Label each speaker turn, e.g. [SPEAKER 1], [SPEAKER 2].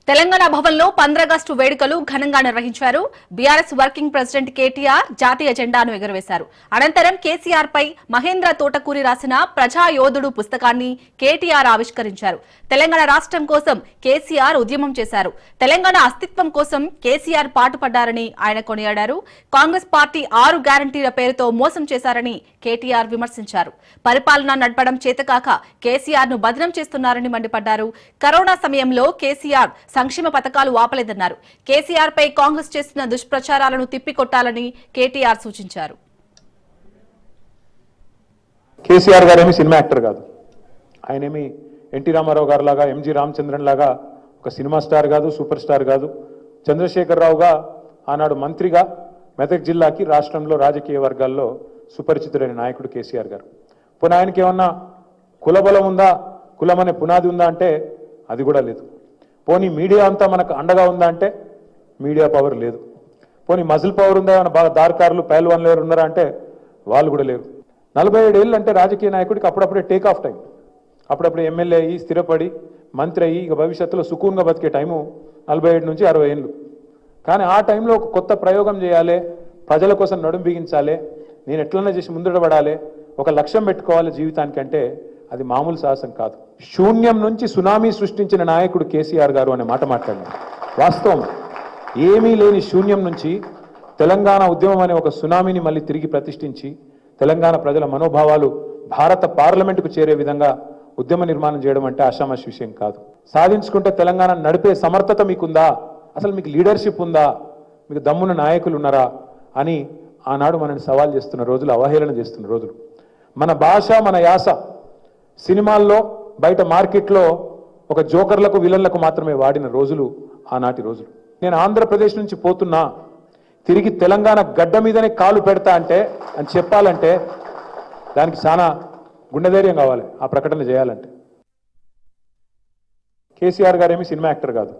[SPEAKER 1] తెలంగాణ భవన్లో 15 ఆగస్టు వేడుకలు ఘనంగా నిర్వహించారు. బీఆర్ఎస్ వర్కింగ్ ప్రెసిడెంట్ కేటీఆర్ జాతీయ జెండాను ఎగురవేశారు. అనంతరం కేసీఆర్ పై మహేంద్ర తోటకూరి రాసిన ప్రజాయోధుడు పుస్తకాన్ని కేటీఆర్ ఆవిష్కరించారు. తెలంగాణ రాష్ట్రం కోసం కేసీఆర్ ఉద్యమం చేశారు. తెలంగాణ అస్తిత్వం కోసం కేసీఆర్ పాటుపడ్డారని ఆయన కొనియాడారు. కాంగ్రెస్ పార్టీ 6 గ్యారంటీల పేరుతో మోసం చేశారని కేటీఆర్ విమర్శించారు. పరిపాలన నడపడం చేతకాక కేసీఆర్ ను బదనం చేస్తున్నారని మండిపడ్డారు. కరోనా సమయంలో కేసీఆర్ సంక్షేమ పథకాలు ఆపలేదన్నారు. కేసీఆర్ పై కాంగ్రెస్ చేస్తున్న దుష్ప్రచారాలను తిప్పికొట్టాలని కేటీఆర్ సూచించారు.
[SPEAKER 2] కేసీఆర్ గారేమి సినిమా యాక్టర్ కాదు. ఆయనేమి ఎన్టీ రామారావు గారు లాగా, ఎంజీ రామచంద్రన్ లాగా ఒక సినిమా స్టార్ కాదు, సూపర్ స్టార్ కాదు. చంద్రశేఖరరావుగా ఆనాడు మంత్రిగా మెదక్ జిల్లాకి రాష్ట్రంలో రాజకీయ వర్గాల్లో సుపరిచితుడైన నాయకుడు కేసీఆర్ గారు. పోనీ ఆయనకి ఏమన్నా కులబలం ఉందా, కులం అనే పునాది ఉందా అంటే అది కూడా లేదు. పోనీ మీడియా అంతా మనకు అండగా ఉందా అంటే మీడియా పవర్ లేదు. పోనీ మజిల్ పవర్ ఉందా, ఏమైనా బాగా దారికారులు పైల్వాన్లు ఎవరు ఉన్నారా అంటే వాళ్ళు కూడా లేరు. 47 ఏళ్ళు అంటే రాజకీయ నాయకుడికి అప్పుడప్పుడే టేక్ ఆఫ్ టైం. అప్పుడప్పుడు ఎమ్మెల్యే అయ్యి స్థిరపడి మంత్రి అయ్యి ఇక భవిష్యత్తులో సుకూన్గా బతికే టైము 47 నుంచి 60 ఏళ్ళు. కానీ ఆ టైంలో ఒక కొత్త ప్రయోగం చేయాలి, ప్రజల కోసం నడుం బిగించాలి, నేను ఎట్లన్నా చేసి ముందడబడాలి, ఒక లక్ష్యం పెట్టుకోవాలి జీవితానికంటే అది మామూలు సాహసం కాదు. శూన్యం నుంచి సునామీ సృష్టించిన నాయకుడు కేసీఆర్ గారు అనే మాట మాట్లాడినారు. వాస్తవం, ఏమీ లేని శూన్యం నుంచి తెలంగాణ ఉద్యమం అనే ఒక సునామీని మళ్ళీ తిరిగి ప్రతిష్ఠించి తెలంగాణ ప్రజల మనోభావాలు భారత పార్లమెంటుకు చేరే విధంగా ఉద్యమ నిర్మాణం చేయడం అంటే ఆషామాషి విషయం కాదు. సాధించుకుంటే తెలంగాణ నడిపే సమర్థత మీకుందా, అసలు మీకు లీడర్షిప్ ఉందా, మీకు దమ్మున నాయకులు ఉన్నారా అని ఆనాడు మనని సవాల్ చేస్తున్న రోజులు, అవహేళన చేస్తున్న రోజులు. మన భాష, మన యాస సినిమాల్లో, బయట మార్కెట్లో ఒక జోకర్లకు, విలన్లకు మాత్రమే వాడిన రోజులు ఆనాటి రోజులు. నేను ఆంధ్రప్రదేశ్ నుంచి పోతున్నా, తిరిగి తెలంగాణ గడ్డ మీదనే కాలు పెడతా అంటే అని చెప్పాలంటే దానికి చాలా గుండెధైర్యం కావాలి ఆ ప్రకటన చేయాలంటే. కేసీఆర్ గారేమి సినిమా యాక్టర్ కాదు.